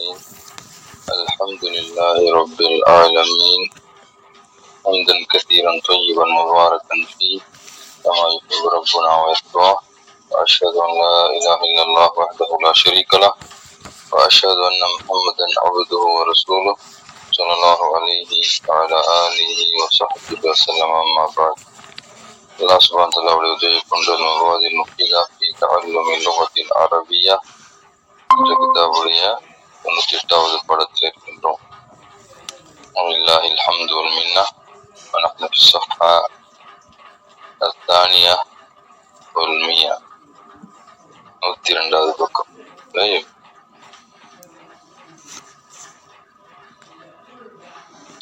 الرحيم. الحمد لله رب العالمين، حمدا كثيرا طيبا مباركا فيه كما يحب ربنا ويرضاه. وأشهد أن لا إله إلا الله وحده لا شريك له، وأشهد أن محمدا عبده ورسوله صلى الله عليه وعلى آله وصحبه وسلم. أما بعد، الله سبحانه وتعالى يدعيكم للمواد المفيدة في تعلم اللغة العربية என்ற கிதாபுடைய 98வது பாடத்தில் இருக்கின்றோம். ولله الحمد والمنة، ونحن في الصفحة الثانية والمئة، 102வது பக்கம்.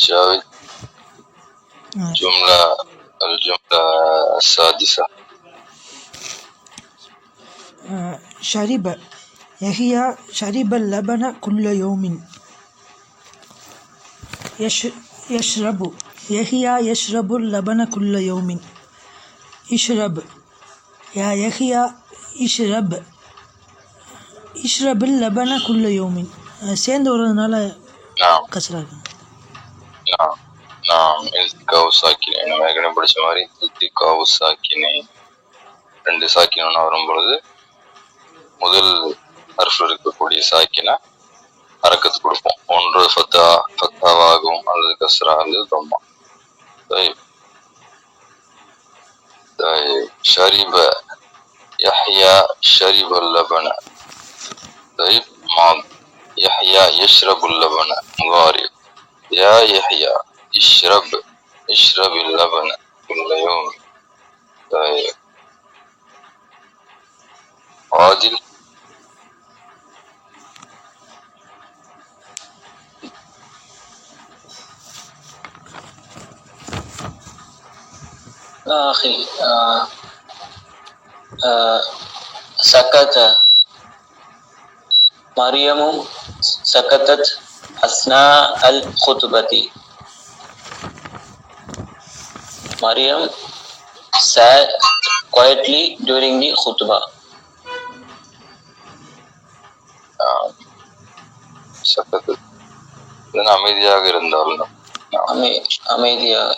جاوز الجملة السادسة. شرب يحيى شرب اللبن كل يوم. يشرب يحيى يشرب اللبن كل يوم. اشرب يا يحيى اشرب اللبن كل يوم. சேர்ந்து வரதுனால கசரா இருக்கு. இல்திகாவு சாக்கினை நம்ம ஏற்கனவே படிச்ச மாதிரி இல்திகாவு சாக்கினை 2 சாக்கினா வரும் பொழுது முதல் ஹர்ஃப்ல இருக்கக்கூடிய சாக்கினை ஹரக்கத்து கொடுப்போம். ஒன்று ஃபத்தாவாகும் அல்லது கஸ்ரா அல்லது தம்மா. شرب يحيى شرب اللبن. طيب ماضي. يحيى يشرب اللبن مضارع. يا يحيى اشرب اللبن كل يوم. طيب عادل. أخي سكت مريم سكتت أثناء الخطبة. Maryam sat quietly during the khutbah. சக்கத்து அமைதியாக இருந்தாலும் அமைதியாக.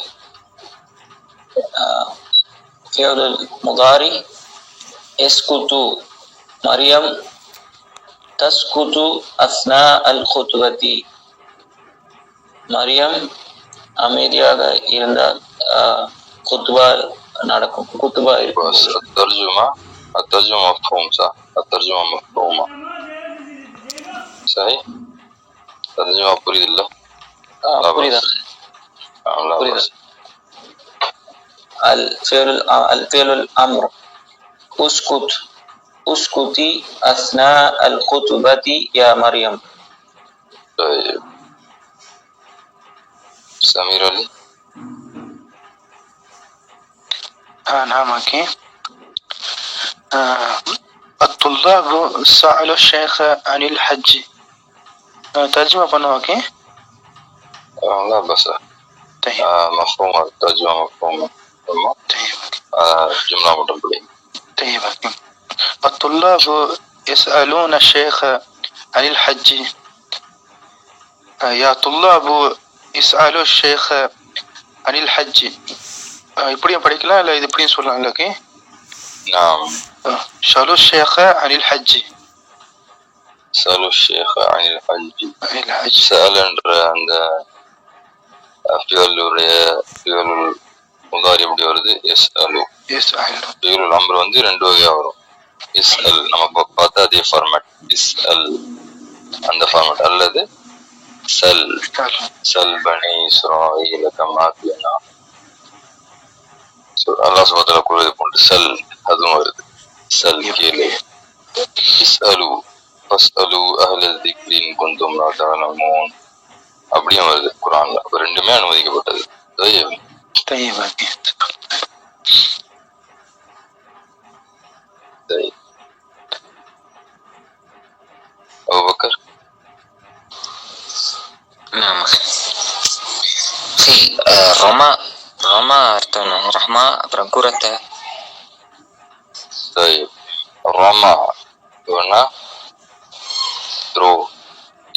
فعل المضارع يسكت مريم تسكت أثناء الخطبة. மரியம் அமைதியாக இருந்தால் குத்துபா நடக்கும். குத்துபா இருக்கும். الترجمة مفهوم صح؟ الترجمة مفهومة صحيح؟ الترجمة புரியுது இல்ல؟ புரியுதா? الفعل الأمر اسكتي أثناء الخطبة يا مريم. طيب سمير علي. نعم أخي. الطلاب سألوا الشيخ عن الحج. ترجمة பண்ணுவாங்க. لا بس مفهومة. الترجمة مفهومة. طيب جملة متبعية. طيب الطلاب يسألون الشيخ عن الحج. يا طلاب يسألوا الشيخ عن الحج. இப்படியும் படிக்கலாம் இல்லை இது இப்படியும் சொல்லலாம் இல்ல? نعم. سألوا الشيخ عن الحج. سألوا الشيخ عن الحج. سأل என்ற அந்த ஃபியல் முதாரி எப்படி வருது? يسألوا. ஃபியல் அம்ர் வந்து 2 வகையா வரும். يسأل நம்ம பார்த்தா அதே ஃபார்மேட் يسأل அந்த ஃபார்மேட், அல்லது سل بني إسرائيل كما آتينا. அல்லாஹ் சுப்ஹானஹு வ தஆலா கூறுவது போன்று சல் அதுவும் வருது. சல் கேளு. இஸ்அலு ஃபஸ்அலு அஹ்லல் ذிக்ரி இன் குன்தும் லா தஅலமூன் அப்படியும் வருது குர்ஆன்ல. அப்ப ரெண்டுமே அனுமதிக்கப்பட்டது. அபூபக்கர். نعم أخي. Roma அர்த்தம் ரஹ்மா அப்புறம் குரத்தை. طيب رمى ثرو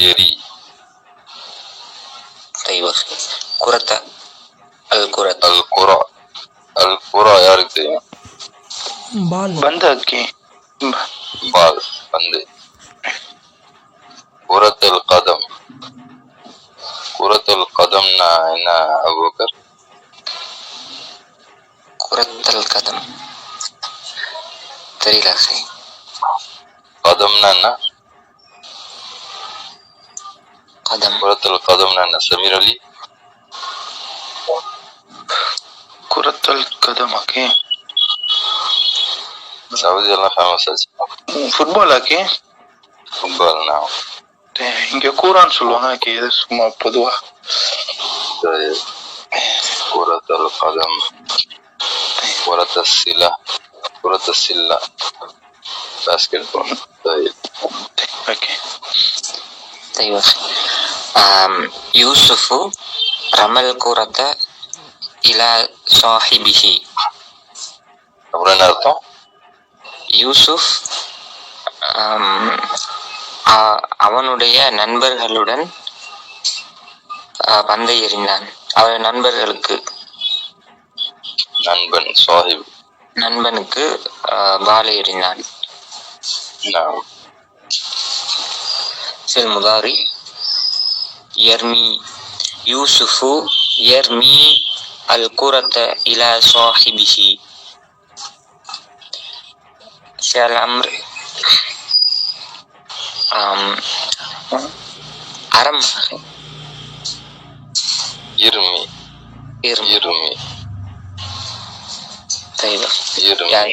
எரி. طيب كرة الكرة அல் குரா. அல் குரா யாருக்கு தெரியும்? பால். பந்து அக்கி. பால், பந்து. குரத்துல் கதம். குரத்துல் கதம்னா என்ன அபூபக்கர்? كرة القدم தெரியல அக்ஷய். கதம்னா என்ன? قدم குரத்துல் கதம்னா என்ன? சமீர் அலி. குரத்தல் கதம் அக்கி. சவுதி எல்லாம் ஃபேமஸ் ஆச்சு ஃபுட்பால் அக்கி. ஃபுட்பால்னா. இங்க கூரான்னு சொல்லுவாங்க அக்கி. இது சும்மா பொதுவா. குரத்துல் கதம். குரத்தசிலா. குரத்தசில்லா basket ball. ஓகே. طيب يوسف رمى الكرة إلى صاحبه. அப்புறம் என்ன அர்த்தம்? யூசுப் அவனுடைய நண்பர்களுடன் பந்தை எறிந்தான். அவன் நண்பர்களுக்கு, நண்பன் சாஹிப், நண்பனுக்கு பாலை எறிந்தான். في المضارع يرمي يوسف يرمي الكرة إلى صاحبه. في الأمر أرم يرمي. يرمي. طيب يرمي يا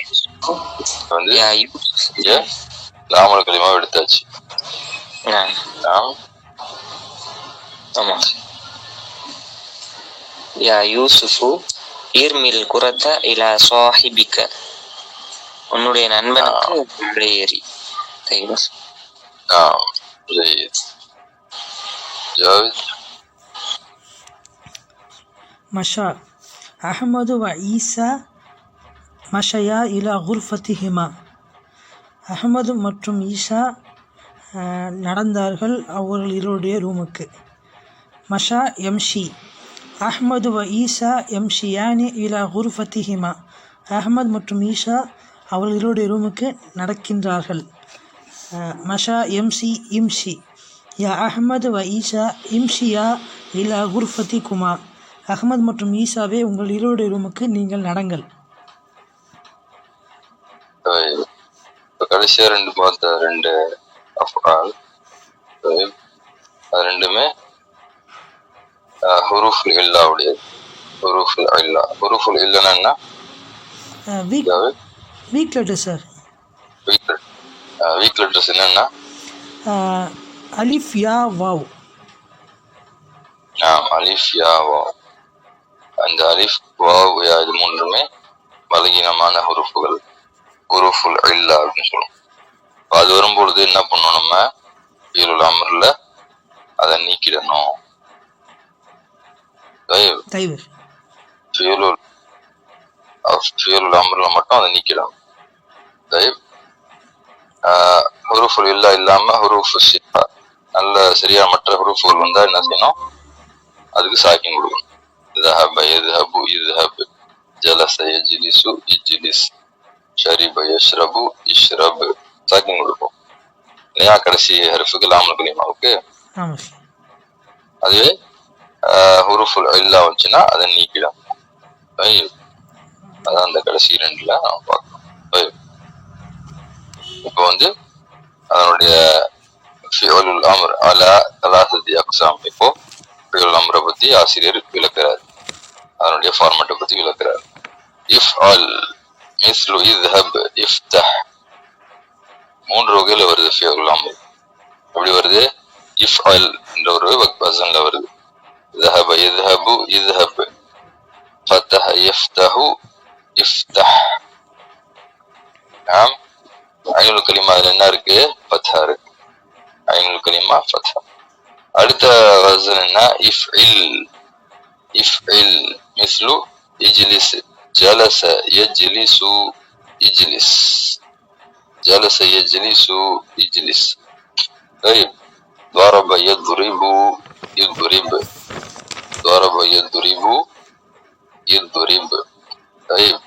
வந்து يا يوسف லாமல் கலிமாவை எடுத்தாச்சு. نعم تمام. يا يوسف ارمي الكرة إلى صاحبك. உன்னுடைய நண்பனுக்கு பாலை எறி. طيب جيد. جاوز. مشى أحمد وعيسى مشيا إلى غرفتهما. அஹமது மற்றும் ஈசா நடந்தார்கள் அவர்கள் இருவருடைய ரூமுக்கு. மஷா எம்ஷி. அஹ்மது வ ஈசா எம்ஷியானி இலா குர்ஃபத்திஹிமா. அஹ்மத் மற்றும் ஈசா அவர்கள் இருவருடைய ரூமுக்கு நடக்கின்றார்கள். மஷா எம்சி இம்ஷி. யா அஹ்மது வ ஈசா இம்ஷியா இலா குர்ஃபத்தி குமா. அஹ்மத் மற்றும் ஈசாவே உங்கள் இருவருடைய ரூமுக்கு நீங்கள் நடங்கள். கடைசியா ரெண்டு அஃஆல் அது ரெண்டுமே ஹுரூஃபுல் இல்லா உடையது. ஹுரூஃபுல் இல்லா. ஹுரூஃபுல் இல்லனா என்ன? Week letter sir. Week letters என்னன்னா அலிஃப் யா வாவ். அலிஃப் யா வாவ். அந்த அலிஃப் வாவ் யா இது மூன்றுமே பலகீனமான ஹுரூஃபுகள். ஹுரூஃபுல் இல்லா அப்படின்னு சொல்லுவோம். அது வரும்பொழுது என்ன பண்ணணும், நம்ம ஃபீலுல் அம்ர்ல அதை நீக்கிடணும். ஃபீலுல் அம்ர்ல மட்டும் அதை நீக்கிடணும். ஹுரூஃபுல் இல்லா இல்லாம ஹுரூஃபு சிஃபா நல்ல சரியா மற்ற ஹுரூஃபுகள் வந்தா என்ன செய்யணும், அதுக்கு சாக்கின் கொடுக்கணும். ذهب يذهب يذهب جلس يجلس يجلس شرب يشرب يشرب சாக்கின் கொடுப்போம் இல்லையா கடைசி ஹர்ஃபுக்கு லாமுல் கலிமாவுக்கு. அதுவே ஹுரூஃபுல் இல்லா வந்துச்சுன்னா அதை நீக்கிடும். அதான் அந்த கடைசி ரெண்டுல நம்ம பார்க்கணும். இப்போ வந்து அதனுடைய ஃபியூலுல் அம்ர் அலா தலாசத்தி அக்ஸாம். இப்போ ஃபியூலுல் அம்ரை பத்தி ஆசிரியர் விளக்குறார், அதனுடைய ஃபார்மேட்டை பத்தி விளக்குறார். இஃப்அல் மிஸ்லு இத்ஹப் இஃப்தஹ். மூன்று வகையில வருது ஃபியூலுல் அம்ர். எப்படி வருது? இஃப்அல் என்ற ஒரு வசன்ல வருது. ذهب يذهب يذهب فتح يفتح يفتح. نعم. ஐனுல் கலிமா அதுல என்ன இருக்கு? ஃபத்ஹா இருக்கு. ஐனுல் கலிமா ஃபத்ஹா. அடுத்த வசன் என்ன? இஃப்இல். இஃப்இல் மிஸ்லு இஜ்லிஸ். ஜலஸ யஜ்லிசு இஜ்லிஸ். ஜலஸ யஜ்லிசு இஜ்லிஸ். طيب ضرب يضرب يضرب ضرب يضرب يضرب. طيب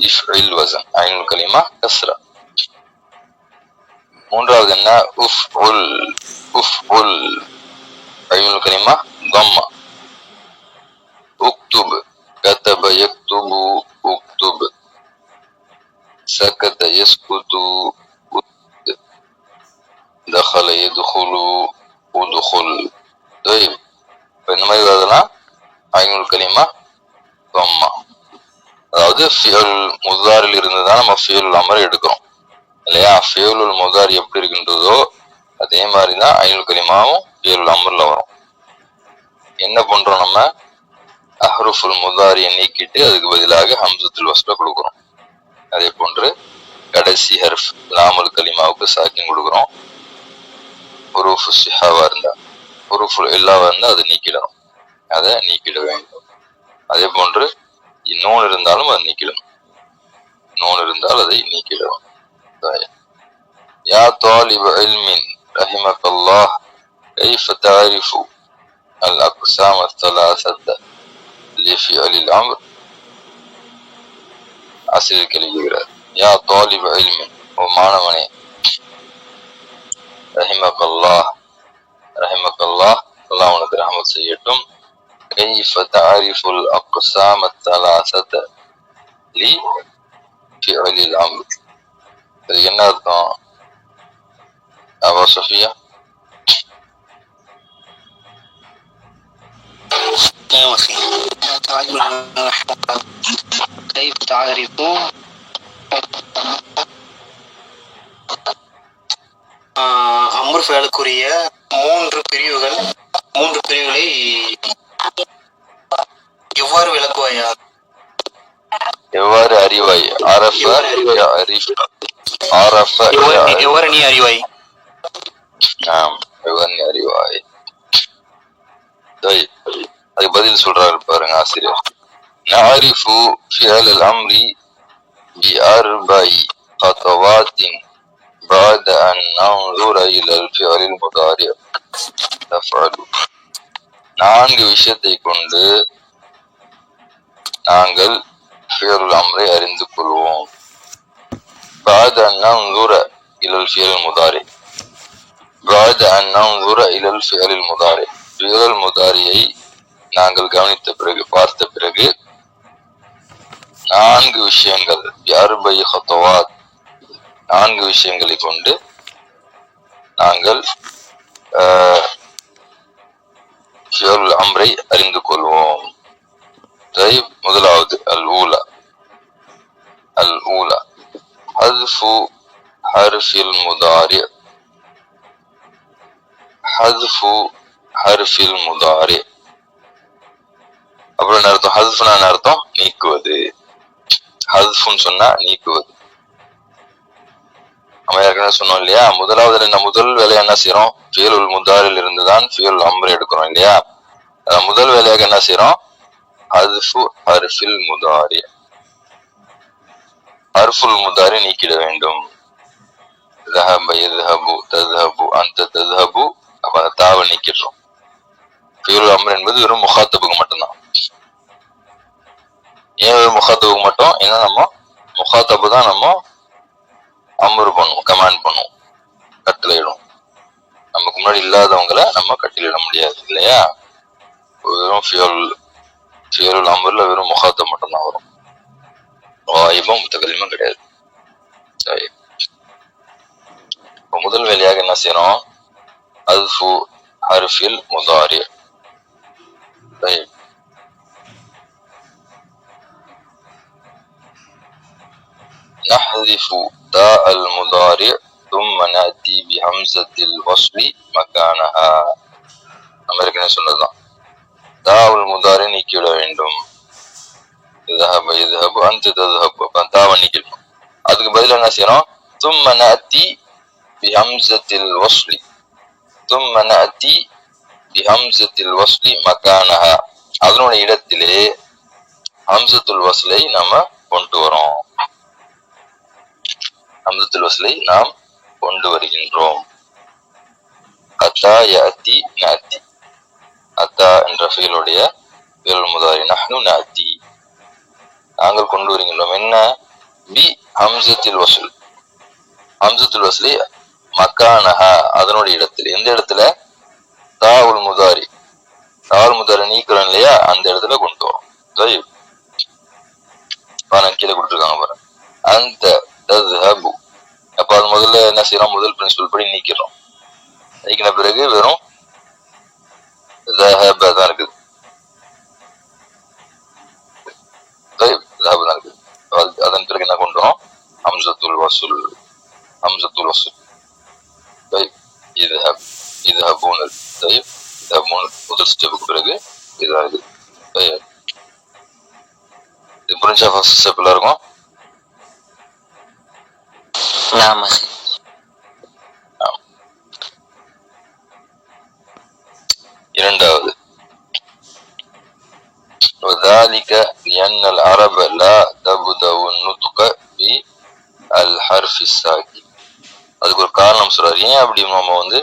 يفعل وزن عين الكلمة كسرة. மூன்றாவது என்ன உஃப்உல் உஃப்உல் عين الكلمة ضمة. اكتب كتب يكتب اكتب سكت يسكت دخل يدخل ادخل. طيب இந்த மாதிரி அதெல்லாம் ஐனுல் கலிமா ضمة. அதாவது ஃபியல் முதாரில் இருந்து தான் நம்ம ஃபியல் அமர் எடுக்கிறோம் இல்லையா. ஃபியலுல் முதாரி எப்படி இருக்கின்றதோ அதே மாதிரி தான் ஐனுல் கலிமாவும் ஃபியலுல் அமர்ல வரும். என்ன பண்றோம், நம்ம அஹ்ருஃபுல் முதாரியை நீக்கிட்டு அதுக்கு பதிலாக ஹம்சத்துல் வஸ்ல கொடுக்குறோம். அதே போன்று கடைசி ஹர்ஃப் லாமுல் கலிமாவுக்கு சாக்கின் கொடுக்குறோம். ஹுரூஃபு ஸிஹாவா இருந்தா, ஹுரூஃபுல் இல்லாவா இருந்தா அதை நீக்கிடணும், அதை நீக்கிட வேண்டும். அதே போன்று நூன் இருந்தாலும் அதை நீக்கிடணும், நூன் இருந்தால் அதை நீக்கிடணும். யா தாலிப இல்மின் ரஹிமக்கல்லாஹ் கைஃப தஅரிஃபு அல் அக்ஸாம் அஸ்ஸலாஸத لفعل الأمر. ஆசிரியர் கேள்விக்கிறார், யா தாலிப இல்மின், ஓ மாணவனே, ரஹிமக்கல்லாஹ் ரஹிமக்கல்லாஹ், அல்லாஹ் உனக்கு ரஹ்மத் செய்யட்டும், கைஃப தஅரிஃபுல் அக்ஸாம் அஸ்ஸலாஸத لفعل الأمر. இதுக்கு என்ன அர்த்தம் அபா சஃபியா? كيف تعرفون அம்ரு ஃபேலுக்குரிய மூன்று பிரிவுகளை எவ்வாறு விளக்குவாயா? எவ்வாறு அறிவாய்? எவ்வாறு நீ அறிவாய்? எவ்வாறு நீ அறிவாய். அதுக்கு பதில் சொல்றாரு பாருங்க ஆசிரியர். நஅரிஃபு ஃபிஅல் அல்-அம்ரி بأربع خطوات بعد أن ننظر إلى الفعل المضارع تفعل. 4 விஷயத்தை கொண்டு நாங்கள் ஃபிஅல் அம்ரை அறிந்து கொள்வோம். بعد أن ننظر إلى الفعل المضارع بعد أن ننظر إلى الفعل المضارع. ஃபிஅல் முதாரியை நாங்கள் கவனித்த பிறகு, பார்த்த பிறகு 4 விஷயங்கள், 4 خطوات, 4 விஷயங்களை கொண்டு நாங்கள் ஃபிஅல் அம்ரை அறிந்து கொள்வோம். முதலாவது அல்-ஊலா ஹذ்ஃபு ஹர்ஃபில் முதாரி. ஹذ்ஃபு ஹர்ஃபில் முதாரி அப்புறம் என்ன அர்த்தம்? ஹذ்ஃப்னா என்ன அர்த்தம்? நீக்குவது. ஹذ்ஃப்னு சொன்னா நீக்குவது. நம்ம ஏற்கனவே சொன்னோம் இல்லையா, முதல் வேலையை என்ன செய்யறோம்? ஃபியலுல் முதாரில் இருந்துதான் ஃபியல் அம்ரை எடுக்கிறோம் இல்லையா. முதல் வேலையாக என்ன செய்யறோம்? ஹذ்ஃபு ஹர்ஃபில் முதாரி, ஹர்ஃபுல் முதாரி நீக்கிட வேண்டும். ذهب يذهب تذهب أنت تذهب, அப்ப அந்த தாவை நீக்கிடுறோம். ஃபியலுல் அம்ர் என்பது வெறும் முகாத்தபுக்கு மட்டும்தான். ஏன் வெறும் முகாத்தபுக்கு மட்டும்? ஏன்னா நம்ம முகாத்தபு தான் நம்ம அம்ரு பண்ணுவோம், கமாண்ட் பண்ணுவோம், கட்டளையிடும். நமக்கு முன்னாடி இல்லாதவங்களை நம்ம கட்டளையிட முடியாது இல்லையா. வெறும் ஃபியலுல் அம்ர்ல வெறும் முகாத்தப் மட்டும்தான் வரும், வாயிபம் முத்தகல்லிமும் கிடையாது. சரி, இப்போ முதல் வேலையாக என்ன செய்யறோம்? ஹذ்ஃபு ஹர்ஃபில் முதாரி. نحذف تاء المضارع ثم نأتي بهمزة الوصل مكانها. நம்ம ஏற்கனவே சொன்னதுதான். தாவுல் முதாரி நீக்கிவிட வேண்டும். ذهب يذهب أنت تذهب, தாவை நீக்கிடணும். அதுக்கு பதிலா என்ன செய்யறோம்? ثم نأتي بهمزة الوصل ثم نأتي بهمزة الوصل مكانها. அதனுடைய இடத்திலே ஹம்சத்துல் வஸ்லை நாம கொண்டு வரோம். ஹம்சத்துல் வஸ்லை நாம் கொண்டு வருகின்றோம். அத்தா யஅதி நஅதி. அத்தா என்ற ஃபீலுடைய ஃபீல் முதாரி. நஹ்னு நஅதி, நாங்கள் கொண்டு வருகின்றோம். என்ன? பி ஹம்சத்தில் வஸ்ல். ஹம்சத்துல் வஸ்லி மக்கானஹா, அதனுடைய இடத்தில். எந்த இடத்துல? தாவுல் முதாரி. தாவுல் முதாரி நீக்கிறோம் இல்லையா, அந்த இடத்துல கொண்டு வரும். சரி, கீழே கொடுத்துருக்காங்க பாருங்க. அந்த தத்ஹபு, அப்ப அது முதல்ல என்ன செய்யறோம்? முதல் பிரின்சிபல் படி நீக்கிறோம். நீக்கின பிறகு வெறும் ذهب தான் இருக்குது. ذهب தான் இருக்குது. அதன் பிறகு என்ன கொண்டு வரோம்? ஹம்சத்துல் வஸ்ல். ஹம்சத்துல் வஸ்ல். இذهب يذهبون. طيب يذهبون முதல் ஸ்டெப்புக்கு பிறகு இதாகுது. இது புரிஞ்சா ஃபர்ஸ்ட் ஸ்டெப்ல இருக்கும். ஆமா சார். இரண்டாவது وذلك لأن العرب لا تبدأ النطق بالحرف الساكن. அதுக்கு ஒரு காரணம் சொல்றாரு. ஏன் அப்படி நம்ம வந்து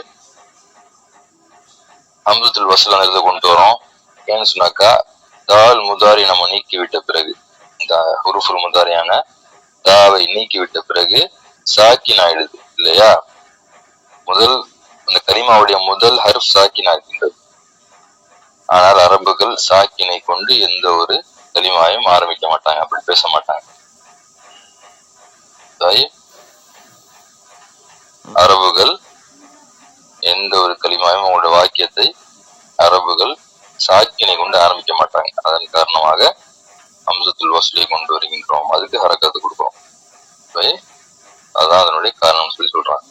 ஹம்சத்துல் வஸ்ல் அந்த கொண்டு வரோம்? ஏன்னு சொன்னாக்கா, தால் முதாரி நம்ம நீக்கிவிட்ட பிறகு, இந்த ஹுருஃபுல் முதாரியான தாவை நீக்கிவிட்ட பிறகு சாக்கின் ஆயிடுது இல்லையா? முதல் அந்த கலிமாவுடைய முதல் ஹர்ஃப் சாக்கின் ஆகின்றது. ஆனால் அரபுகள் சாக்கினை கொண்டு எந்த ஒரு கலிமாவையும் ஆரம்பிக்க மாட்டாங்க, அப்படி பேச மாட்டாங்க. அரபுகள் எந்த ஒரு கலிமாவையும், அவங்களுடைய வாக்கியத்தை அரபுகள் சாக்கினை கொண்டு ஆரம்பிக்க மாட்டாங்க. அதன் காரணமாக ஹம்சத்துல் வஸ்லை கொண்டு வருகின்றோம், அதுக்கு ஹரக்கத்து கொடுக்கிறோம். அதான் அதனுடைய காரணம் சொல்லி சொல்றாங்க.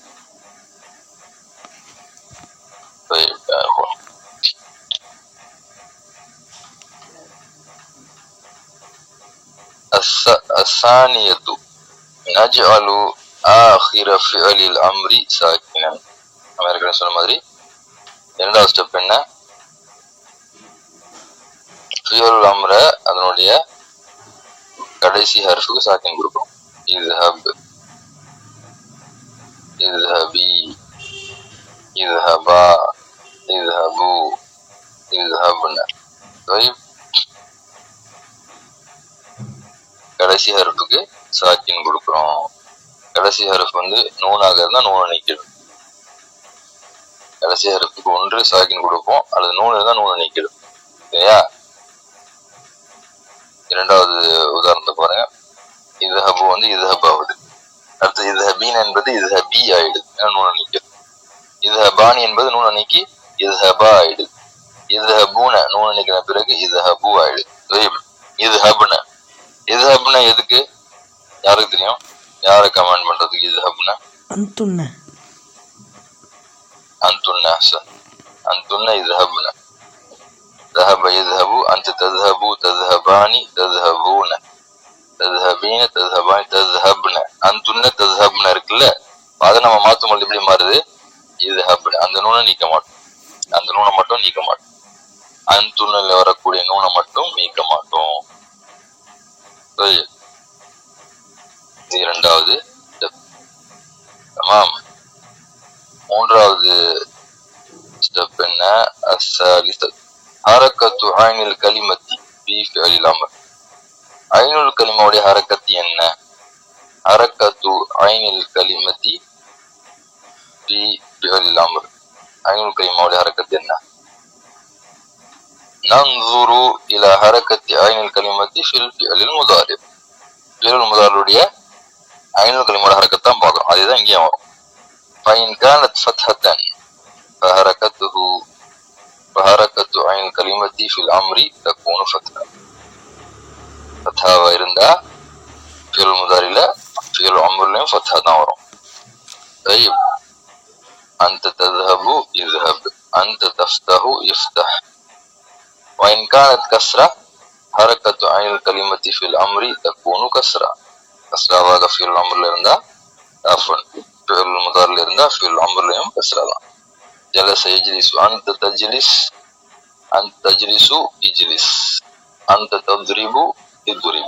الثانية نجعل آخر فعل الأمر ساكنا. அமெரிக்கா சொன்ன மாதிரி இரண்டாவது ஸ்டெப் என்ன? ஃபியல் அம்ர அதனுடைய கடைசி ஹர்ஃபுக்கு சாக்கின் கொடுக்கும். இذهب இذهبي இذهبا இذهبوا இذهبنا. கடைசி ஹர்ஃபுக்கு சாக்கின் கொடுக்கிறோம். கடைசி ஹர்ஃப் வந்து நூனாக இருந்தா நூனை நீக்கிடும். கடைசி ஹர்ஃபுக்கு ஒன்று சாக்கின் கொடுப்போம், அல்லது நூன் இருந்தா நூனை நீக்கிடும் இல்லையா? இரண்டாவது உதாரணத்தை பாருங்க. இذهب வந்து இذهب ஆகுது. அடுத்து இذهبين என்பது இذهبي ஆயிடுது, நூனை நீக்கிடும். இذهبان என்பது நூனை நீக்கி இذهبا ஆயிடுது. இذهبون நூனை நீக்கின பிறகு இذهبوا ஆயிடுது. இذهبنا இذهبنا எதுக்கு? யாருக்கு தெரியும்? யாரை கமெண்ட் பண்றதுக்கு? இذهبنا அந்துன்ன அந்துன்ன அஹ்சன். அந்துன்ன இذهبنا. ذهب يذهب أنت تذهب تذهبان تذهبون تذهبين تذهبان تذهبن. أنتن تذهبن இருக்குல்ல, அதை நம்ம மாற்றும் பொழுது எப்படி மாறுது? இذهبنا. அந்த நூனை நீக்க மாட்டோம், அந்த நூனை மட்டும் நீக்க மாட்டோம். அந்துன்னில் வரக்கூடிய நூனை மட்டும் நீக்க மாட்டோம். இது இரண்டாவது ஸ்டெப். மூன்றாவது ஸ்டெப் என்ன? அஸ்ஸாலிஸத் ஹரக்கத்து ஐனில் கலிமத்தி ஃபீ ஃபிஅலில் அம்ர். ஐனுல் கலிமாவுடைய ஹரக்கத்து என்ன? ஹரக்கத்து ஐனில் கலிமத்தி ஃபீ ஃபிஅலில் அம்ர். ஐனுல் கலிமாவுடைய ஹரக்கத்து என்ன? நன்சுரு இலா ஹரக்கத்தி ஐனில் கலிமத்தி ஃபில் ஃபிஅலில் முதாரி. ஃபிஅலில் முதாரியுடைய ஐனுல் கலிமாவுடைய ஹரக்கத்து தான் பார்க்கிறோம், அதுதான் இங்கே வரும். ஃபைன் கானத் ஃபத்ஹத்தன் ஃபஹரக்கத்துஹு ஃபஹரக்கத்து ஐனில் கலிமத்தி ஃபில் அம்ரி தக்கூனு ஃபத்ஹா. ஃபத்ஹாவா இருந்தா ஃபிஅல் முதாரில ஃபிஅல் அம்ர்லயும் ஃபத்ஹா தான் வரும். طيب أنت تذهب يذهب أنت تفتح يفتح. وإن كانت كسرة حركة عين الكلمة في الأمر تكون كسرة. كسرة واقع في الأمر لرندا عفوا فعل المضارع لرندا في الأمر لهم كسرة. جلس يجلس أنت تجلس أنت تجلس يجلس أنت تضرب يضرب.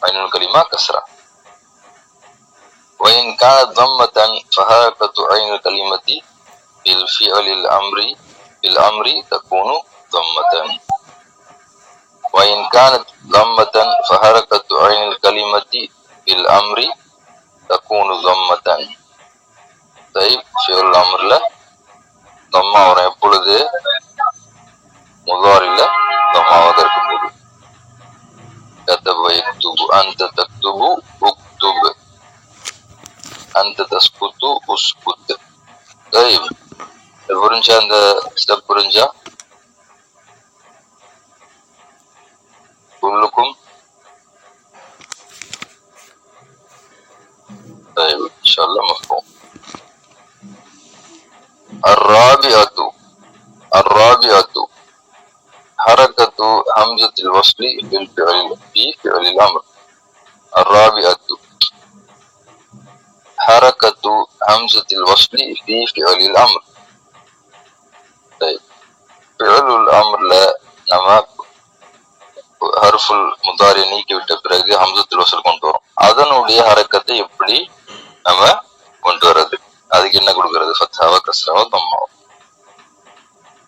عين الكلمة كسرة. وإن كانت ضمة فحركة عين الكلمة بالفعل الأمر تكون ضمة. وإن كانت ضمة فحركة عين الكلمة بالأمر تكون ضمة. طيب فعل الأمر لا ضمة வரும். எப்பொழுது? முதாரில ضمவாக இருக்கும்போது. كتب يكتب أنت تكتب اكتب أنت تسكت اسكت. طيب புரிஞ்சா? அந்த ஸ்டெப் புரிஞ்சா? كلكم؟ طيب إن شاء الله مفهوم. الرابعة حركة همزة الوصل في فعل الأمر. الرابعة حركة همزة الوصل في فعل الأمر. طيب فعل الأمر لا نما ஹர்ஃபுல் முதாரி நீக்கி விட்ட பிறகு ஹம்சத்துல் வஸ்ல் கொண்டு வரும். அதனுடைய ஹரக்கத்தை எப்படி நம்ம கொண்டு வர்றது? அதுக்கு என்ன கொடுக்கறது? ஃபத்ஹாவா, கஸ்ராவா, தம்மாவா?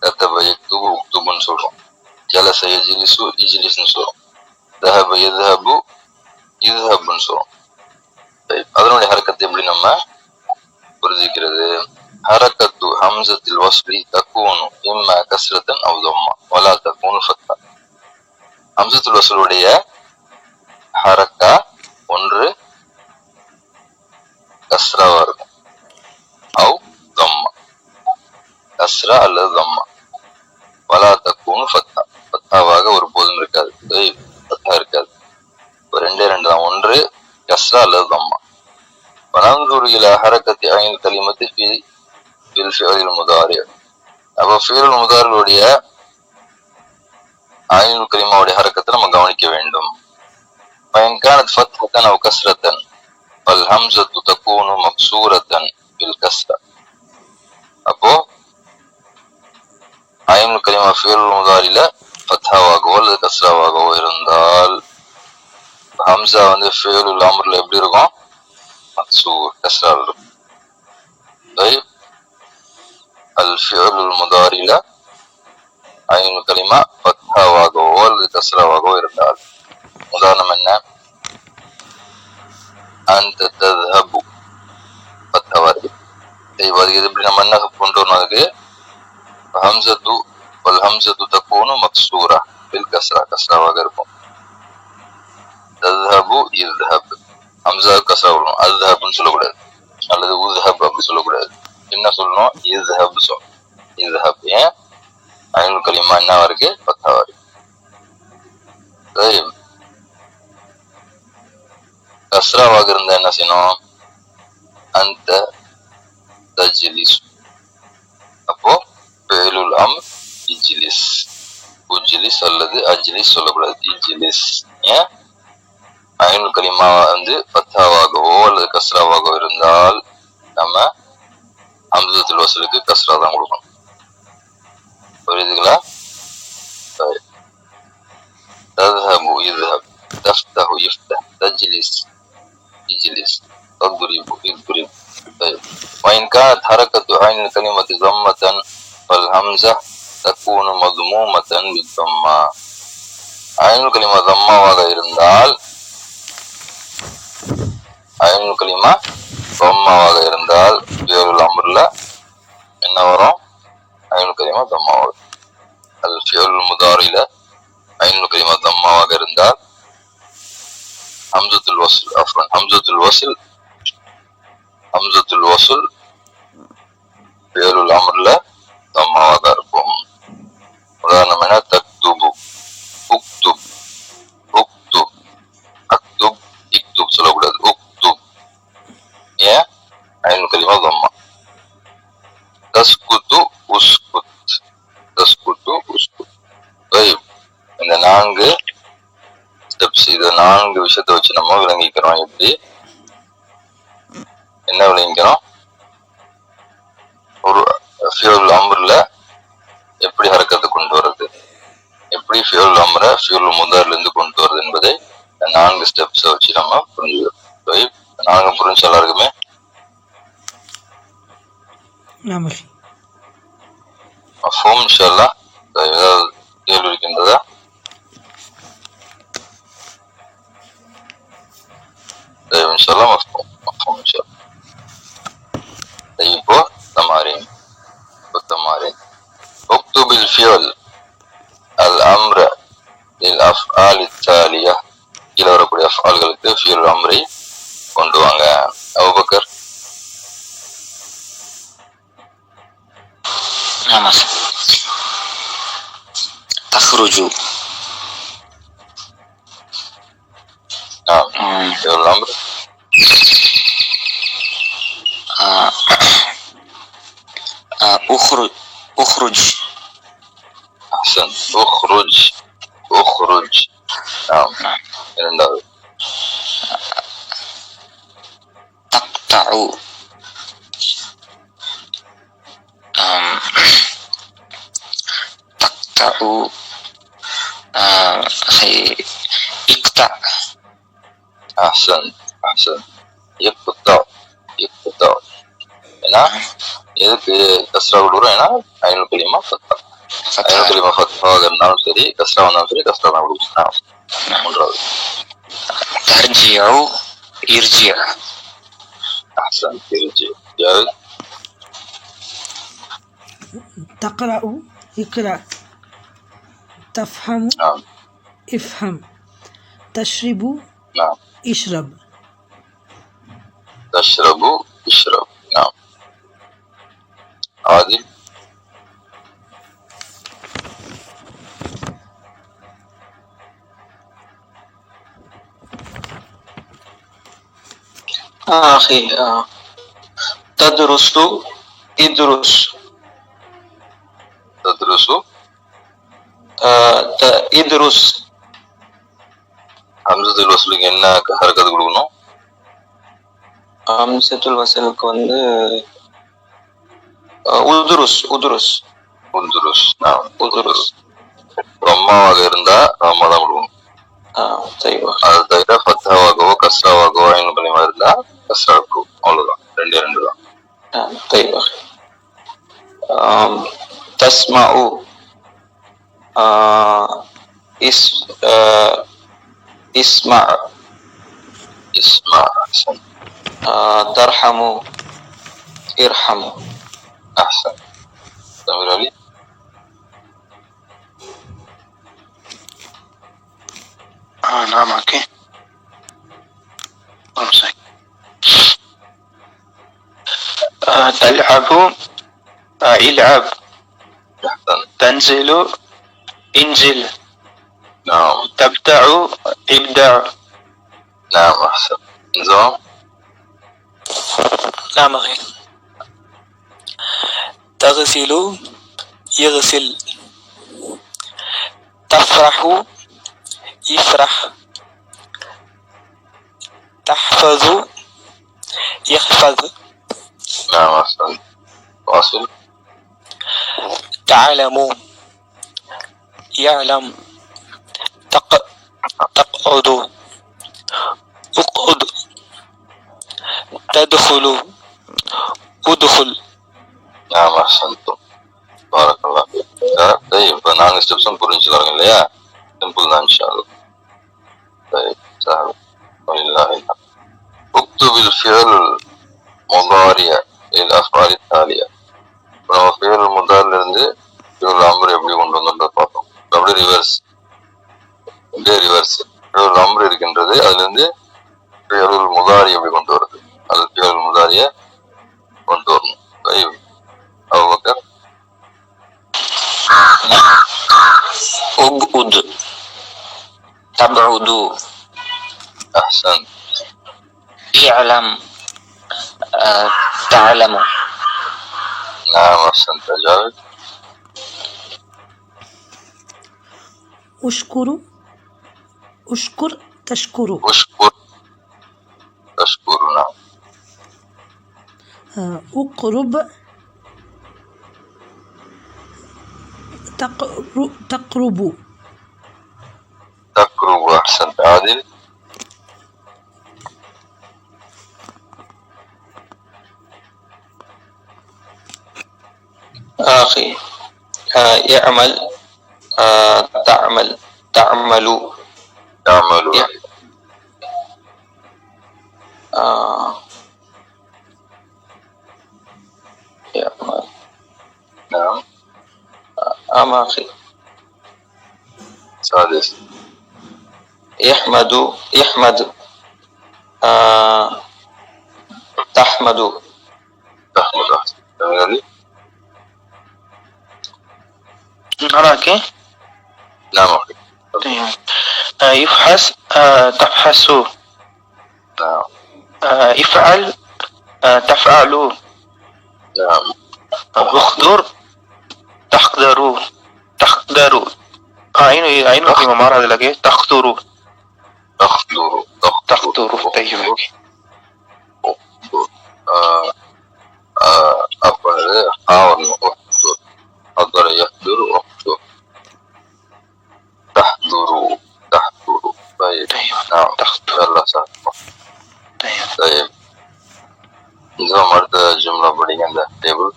கதப யக்துபு உக்துபுன்னு சொல்றோம். ஜலஸ யஜ்லிஸு இஜ்லிஸ்னு சொல்றோம். தஹப யذهபு இذهبுன்னு சொல்றோம். அதனுடைய ஹரக்கத்தை எப்படி நம்ம புரிஞ்சிக்கிறது? ஹரக்கத்து ஹம்சத்துல் வஸ்லி தக்கூனு இம்மா கஸ்ரத்தன் அவ் தம்மா வலா தக்கூனு ஃபத்ஹா. ஹம்சத்துல் வஸ்லுடைய ஹரக்கா ஒன்று கஸ்ராவா இருக்கும், அவ் தம்மா, கஸ்ரா அல்லது தம்மா. வலா தக்கூனு ஃபத்ஹா, ஃபத்ஹாவாக ஒரு போதும் இருக்காது, ஃபத்ஹா இருக்காது. ரெண்டே ரெண்டு தான், ஒன்று கஸ்ரா அல்லது தம்மா. வனந்துரு இலா ஹரக்கத்தி ஐன் கலிமத்தி ஃபில் ஃபிஅலில் முதாரி. அப்போ ஃபிஅலுல் முதாரியுடைய ஐனுல் கலிமாவுடைய ஹரக்கத்தை நம்ம கவனிக்க வேண்டும். ஃபஇன் கானத் ஃபத்ஹத்தன் அவ் கஸ்ரத்தன் ஃபல் ஹம்ஸத்து தகூனு மக்சூரத்தன் பில் கஸ்ரா. அப்போ ஐனுல் கலிமா ஃபிஅலுல் முதாரில ஃபத்ஹாவாகவோ அல்லது கஸ்ராவாகவோ இருந்தால் ஹம்ஸா வந்து ஃபிஅலுல் அம்ர்ல எப்படி இருக்கும்? மக்சூர், கஸ்ரா இருக்கும். அல்-ஃபிஅலுல் முதாரில ஐனுல் கலிமா ஃபத்ஹாவாகவோ அல்லது கஸ்ராவாகவோ இருந்தால், உதாரணம் என்ன? அன்த தذهபு ஃபத்ஹாவா இருக்கு. அதுக்கு எப்படி நம்ம என்ன கொண்டு வரணும்? அதுக்கு ஹம்ஸத்து வல் ஹம்ஸத்து தகூனு மக்சூரா பில் கஸ்ரா, கஸ்ராவாக இருக்கும். தذهபு இذهب, ஹம்ஸா கஸ்ரா சொல்லணும், அذهبுன்னு சொல்லக்கூடாது, அல்லது உذهب அப்படி சொல்லக்கூடாது. என்ன சொல்லணும்? இذهب சொல்லணும். இذهب. ஏன்? ஐனுல் கலிமா என்னவா இருக்கு? ஃபத்ஹாவா இருக்கு. கஸ்ராவாக இருந்தா என்ன செய்யணும்? அந்த தஜ்லிஸ். அப்போ ஃபிஅலுல் அம்ர் இஜ்லிஸ், உஜ்லிஸ் அல்லது அஜ்லிஸ் சொல்லக்கூடாது, இஜ்லிஸ். ஏன்? ஐனுல் கலிமா வந்து ஃபத்ஹாவாகவோ அல்லது கஸ்ராவாகவோ இருந்தால் நம்ம ஹம்ஸத்துல் வஸ்லுக்கு கஸ்ரா தான் கொடுக்கணும். புரியுதுங்களா? தذهبு இذهب, தஃப்தஹு இஃப்தஹ், தஜ்லிஸ் இஜ்லிஸ், தضرب இضرب. وإن كانت حركة عين الكلمة ضمة فالهمزة تكون مضمومة بالضمة. ஐனுல் கலிமா தம்மாவாக இருந்தால், ஐனுல் கலிமா தம்மாவாக இருந்தால் ஃபிஅலுல் அம்ர்ல என்ன வரும்? ஐனுல் கலிமா தம்மாவாக. அல் ஃபிஅலுல் முதாரில ஐனுல் கலிமா தம்மாவாக இருந்தால் ஹம்ஸத்துல் வஸ்ல், அஃப்வன் ஹம்ஸத்துல் வஸ்ல் ஃபிஅலுல் அம்ர்ல தம்மாவாக இருக்கும். உதாரணம் என்ன? தக்துபு, உக்துப், உக்துப், அக்துப், இக்துப் சொல்லக்கூடாது, உக்துப். ஏன்? ஐனுல் கலிமா தம்மா. தஸ்குத்து உஸ்குத், தஸ்குத்து உஸ்குத். இந்த 4 ஸ்டெப்ஸ், இது 4 விஷயத்தை வச்சு நம்ம விளங்கிக்கிறோம். எப்படி என்ன விளங்கிக்கிறோம்? ஒரு ஃபிஅலுல் அம்ர்ல எப்படி ஹரக்கத்தை கொண்டு வர்றது, எப்படி ஃபிஅலுல் அம்ர ஃபிஅலுல் முதாரில இருந்து கொண்டு வருது என்பதை 4 ஸ்டெப்ஸை வச்சு நம்ம புரிஞ்சுக்கிறோம். 4 புரிஞ்சு எல்லாருக்குமே? மஃபூம் இன்ஷா அல்லாஹ். ஏதாவது கேள்வி இருக்கின்றதா? இன்ஷா அல்லாஹ் மஃபூம் இன்ஷா அல்லாஹ். இப்போ தமாரீன் اكتب الفعل الأمر للأفعال التالية. கீழே வரக்கூடிய அஃஆல்களுக்கு ஃபியல் அம்ரை கொண்டு வாங்க. அபூபக்கர். نعم تخرج نعم فعل الأمر. أخرج أحسن. أخرج. نعم. இரண்டாவது. تقطع اقطع. أحسن. يقطع. ஏன்னா எதுக்கு கஸ்ரா விடுறோம்? ஏன்னா ஐநூறு கலிமா ஃபத்தா. ஐநூறு கலிமா ஃபத்தாவாக இருந்தாலும் சரி, கஸ்ரா வந்தாலும் சரி, கஸ்ரா தான் விடுவோம். மூன்றாவது. ارجع. أحسن. ارجع. جاوز. تقرأ اقرأ. تفهم نعم. افهم. تشرب نعم. اشرب. تشرب اشرب. نعم. عادل. أخي تدرس ادرس. تدرس. ادرس. ஹம்சத்துல் வஸ்லுக்கு என்ன ஹரக்கத் கொடுக்கணும்? ஹம்சத்துல் வஸ்லுக்கு வந்து உதுருஸ். உதுருஸ். நாம் உதுருஸ். ரம்மாவாக இருந்தா ரம்மா தான் கொடுக்கணும். அது தவிர ஃபத்தாவாகவோ கஸ்ராவாகவோ ஐநூறு கலிமா இருந்தா கஸ்ரா கொடுக்கும். அவ்வளவுதான். ரெண்டு தான். تسمع اسمع. أحسن. ترحم ارحم. أحسن. سمير علي. نعم أوكي. تلعب العب. أحسن. تنزل انزل. نعم. تبدع ابدع. نعم. أحسن. نظام. نعم أخي. تغسل يغسل. تفرح يفرح. تحفظ يحفظ. نعم. أحسن. واصل. تعلم يعلم. تقعد اقعد. تدخل ادخل. نعم. أحسنتم. بارك الله فيك. طيب இப்போ 4 ஸ்டெப்ஸும் புரிஞ்சுக்கலாம் இல்லையா? சிம்பிள் தான் இன்ஷா அல்லாஹ். طيب سهل. ولله الحمد. اكتب الفعل المضارع للأفعال التالية. நம்ம فعل المضارع இருந்து فعل الأمر எப்படி கொண்டு வந்தோம்ன்றத பார்த்தோம். அப்படியே ரிவர்ஸ். فعل الأمر இருக்கின்றது. அதுல இருந்து فعل المضارع எப்படி கொண்டு வருது? அது فعل المضارع கொண்டு வரணும். طيب أبو بكر. اقعد. تبعد. أحسن. اعلم. تعلم. نعم. أحسنت. جاوب. اشكر تشكر. اشكر تشكر. نعم. اقرب تقرب. تقرب. أحسنت. عادل. أخي اعمل تعمل تعمل تعمل يعمل نعم ما أخي سادس يحمد تحمد تحمد أحسن جميل علي معك نعم أخي طيب يفحص تفحص نعم افعل تفعل نعم اخضر تقدر عين في ممر هذا لقي تقدر تخدر طيب أفعل حاول أحضر حضر يحضر أحضر تحضر طيب نعم يلا صح طيب إذا مرد جملة बढ़िया ده टेबल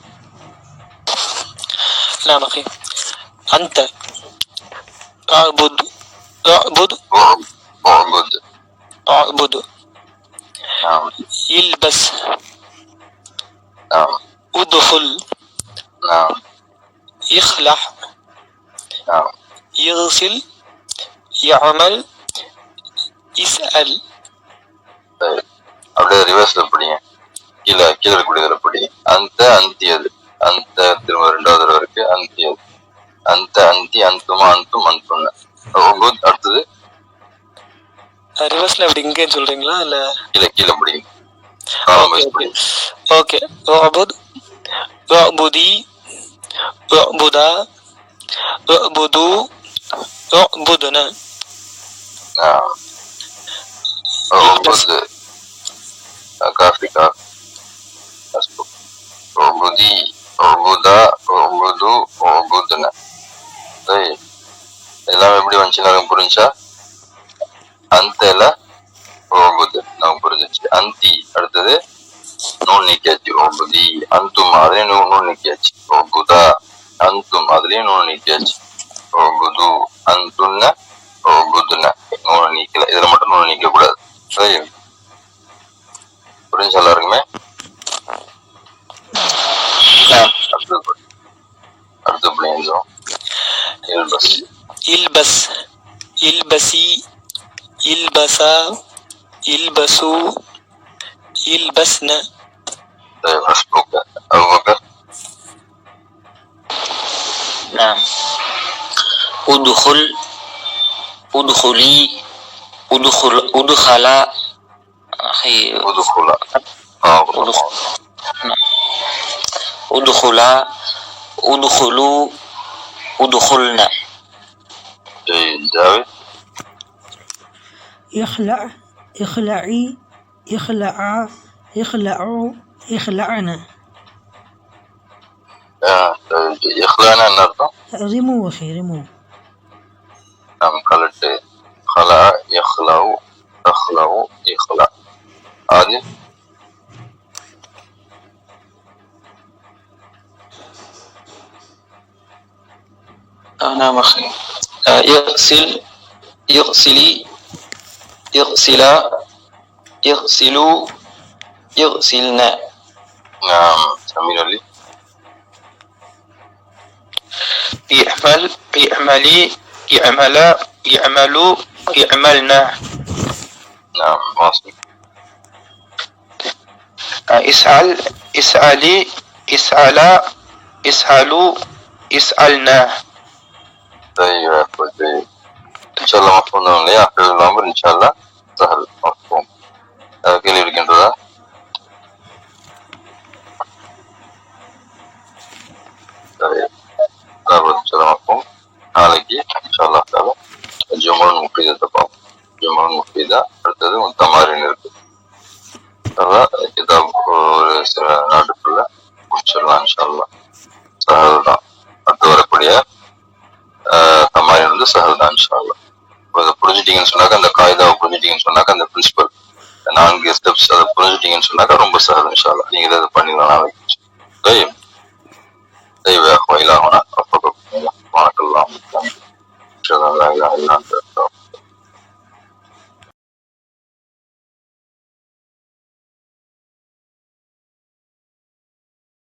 نعم أخي أنت أعبد أعبد نعم يلبس نعم ادخل نعم يخلع نعم يغسل يعمل يسأل طيب அப்படியே ரிவர்ஸ்ல படிங்க கீழே இருக்கக்கூடியதுல படி அந்த அந்தி அது அந்த திரும்ப ரெண்டாவது தடவை இருக்கு அந்தி அது அந்த அந்தி அந்துமா அந்தும் அந்துன்னு அடுத்தது ரிவர்ஸ்ல அப்படி இங்கேன்னு சொல்றீங்களா இல்ல கீழே படிங்க ஓகே اعبد اعبدي اعبدا اعبدوا اعبدنا اعبد كافي اعبدي اعبدا اعبدوا اعبدنا طيب எல்லாம் எப்படி வந்துச்சு நமக்கு புரிஞ்சா அந்தல ஓபுது நமக்கு புரிஞ்சிச்சு அந்தி அடுத்தது நூல் நீக்கியாச்சு ஓபுதி அந்தும் அதுலயும் நூல் நீக்கியாச்சு ஓபுதா அந்தும் அதுலயும் நூல் நீக்கியாச்சு ஓபுது அந்துன்ன ஓபுதுன்ன நூல் நீக்கல இதுல மட்டும் நூல் நீக்க கூடாது சரி புரிஞ்சு எல்லாருக்குமே அடுத்த பிள்ளைங்க يلبس يلبسي يلبسا يلبسوا يلبسنا طيب حسبك أبو بكر نعم ادخل ادخلي ادخل أخي ادخل ادخلا ادخلوا ادخلنا جيد جاوي يخلع يخلعي يخلعا يخلعوا يخلعنا يخلعنا النهارده رمو أخي رمو نعم قالت خلع يخلع تخلع يخلع عادي نعم أخي يغسل يغسلي يغسلا يغسلوا يغسلنا نعم سمير لي يعمل يعملي يعملا يعملوا يعملنا نعم واصل اسأل اسألي اسألا اسألوا اسألنا طيب طيب إن شاء الله مفهوم لي آخر الأمر إن شاء الله سهل مفهوم كلي இருக்கின்றதா طيب إن شاء الله مفهوم நாளைக்கு إن شاء الله تعالى ஜுமல் முஃபீதத்தை பார்ப்போம் ஜுமல் முஃபீதா அடுத்தது தமாரின் இருக்கு அதான் கிதாப் ஒரு சில நாட்டுக்குள்ள முடிச்சிடலாம் இன்ஷா அல்லாஹ் சஹல் தான் அடுத்து வரக்கூடிய தமாரின் வந்து சஹல் தான் இன்ஷா அல்லாஹ் அதை புரிஞ்சுட்டீங்கன்னு சொன்னாக்க அந்த காய்தாவை புரிஞ்சுட்டீங்கன்னு சொன்னாக்க அந்த பிரின்சிபல் 4 ஸ்டெப்ஸ் அதை புரிஞ்சுட்டீங்கன்னு சொன்னாக்க ரொம்ப சஹல் இன்ஷா அல்லாஹ் நீங்க இதை பண்ணிடலாம் நாளைக்கு طيب طيب يا اخوة الى هنا افضل اللهم وبحمدك أشهد أن لا إله إلا أنت